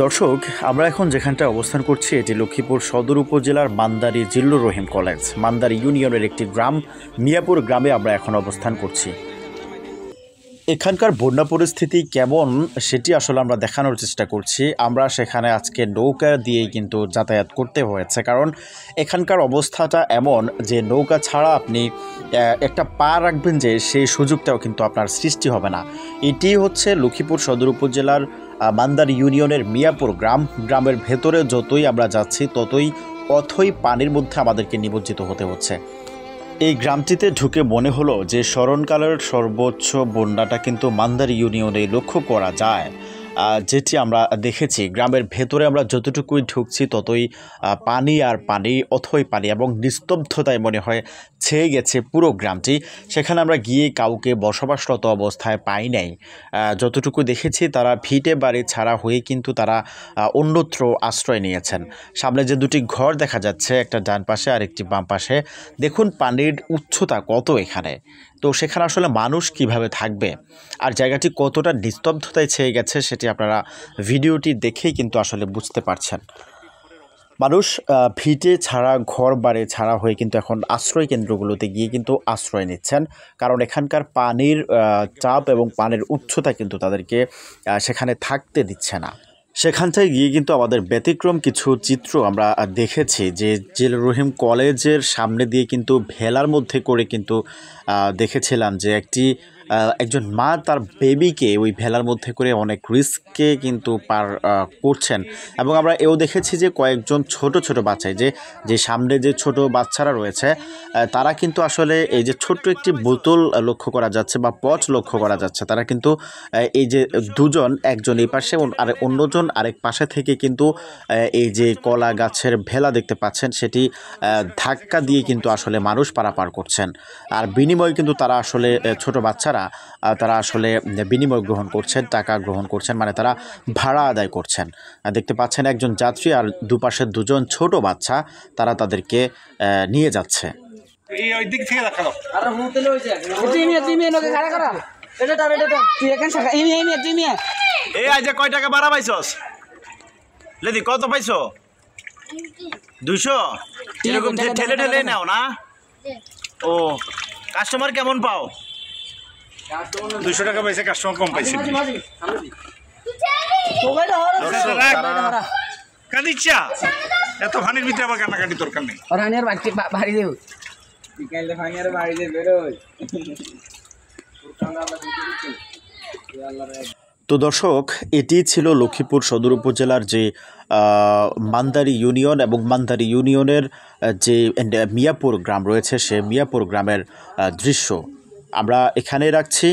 দর্শক, আমরা এখন যেখানটায় অবস্থান করছি এটি লক্ষ্মীপুর সদর উপজেলার মান্দারী জিল্লুর রহিম কলেজ, মান্দারী ইউনিয়নের একটি গ্রাম মিয়াপুর গ্রামে আমরা এখন অবস্থান করছি। এখানকার বন্যা পরিস্থিতি কেমন সেটি আসলে আমরা দেখানোর চেষ্টা করছি। আমরা সেখানে আজকে নৌকা দিয়েই কিন্তু যাতায়াত করতে হয়েছে, কারণ এখানকার অবস্থাটা এমন যে নৌকা ছাড়া আপনি একটা পা রাখবেন যে সেই সুযোগটাও কিন্তু আপনার সৃষ্টি হবে না। এটি হচ্ছে লক্ষ্মীপুর সদর উপজেলার মান্দারী ইউনিয়নের মিয়াপুর গ্রামের ভেতরে যতই আমরা যাচ্ছি ততই অথই পানির মধ্যে আমাদেরকে নিমজ্জিত হতে হচ্ছে। এই গ্রামটিতে ঢুকে মনে হলো যে স্মরণকালের সর্বোচ্চ বন্যাটা কিন্তু মান্দারী ইউনিয়নে লক্ষ্য করা যায়। যেটি আমরা দেখেছি, গ্রামের ভেতরে আমরা যতটুকুই ঢুকছি ততই পানি আর পানি, অথই পানি, এবং নিস্তব্ধতায় মনে হয় ছেয়ে গেছে পুরো গ্রামটি। সেখানে আমরা গিয়ে কাউকে বসবাসরত অবস্থায় পাই নাই। যতটুকু দেখেছি তারা ভিটে বাড়ি ছাড়া হয়ে কিন্তু তারা অন্যত্র আশ্রয় নিয়েছেন। সামনে যে দুটি ঘর দেখা যাচ্ছে, একটা ডান পাশে আর একটি বাম পাশে, দেখুন পানির উচ্চতা কত এখানে। তো সেখানে আসলে মানুষ কিভাবে থাকবে আর জায়গাটি কতটা নিস্তব্ধতায় ছেয়ে গেছে সেটি আপনারা ভিডিওটি দেখেই কিন্তু আসলে বুঝতে পারছেন। মানুষ ভিটে ছাড়া, ঘর বাড়ি ছাড়া হয়ে কিন্তু এখন আশ্রয় কেন্দ্রগুলোতে গিয়ে কিন্তু আশ্রয় নিচ্ছেন, কারণ এখানকার পানির চাপ এবং পানির উচ্চতা কিন্তু তাদেরকে সেখানে থাকতে দিচ্ছে না। সেখানটায় গিয়ে কিন্তু আমাদের ব্যতিক্রম কিছু চিত্র আমরা দেখেছি, যে জিল্লুর রহিম কলেজের সামনে দিয়ে কিন্তু ভেলার মধ্যে করে কিন্তু দেখেছিলাম যে একজন মা তার বেবিকে ওই ভেলার মধ্যে করে অনেক রিস্কে কিন্তু পার করছেন। এবং আমরা এও দেখেছি যে কয়েকজন ছোট ছোট বাচ্চায় যে সামনে যে ছোট বাচ্চারা রয়েছে তারা কিন্তু আসলে এই যে ছোট্ট একটি বোতল লক্ষ্য করা যাচ্ছে বা পট লক্ষ্য করা যাচ্ছে, তারা কিন্তু এই যে দুজন, একজন এই পাশে আর অন্যজন আরেক পাশে থেকে কিন্তু এই যে কলা গাছের ভেলা দেখতে পাচ্ছেন সেটি ধাক্কা দিয়ে কিন্তু আসলে মানুষ পারাপার করছেন। আর বিনিময়ে কিন্তু তারা আসলে ছোট বাচ্চারা তারা আসলে বিনিময় গ্রহণ করছেন, টাকা গ্রহণ করছেন, মানে তারা ভাড়া আদায় করছেন। দেখতে পাচ্ছেন একজন যাত্রী আর দুপাশে দুজন ছোট বাচ্চা, তারা তাদেরকে নিয়ে যাচ্ছে। কয় টাকা ভাড়া পাইছস? লেদি কত পাইছো? 200? এরকম ঠেলে ঠেলে নাও না? ও, কাস্টমার কেমন পাও? 200 টাকা পাইছে, কাস্টমার কম পাইছে। কাঁদিচ্ছা এত ভানির ভিতরে আবার কান্নাকাটি দরকার নেই। তো দর্শক, এটি ছিল লক্ষ্মীপুর সদর উপজেলার যে মান্দারী ইউনিয়ন এবং মান্দারী ইউনিয়নের যে মিয়াপুর গ্রাম রয়েছে, সে মিয়াপুর গ্রামের দৃশ্য আমরা এখানে রাখছি।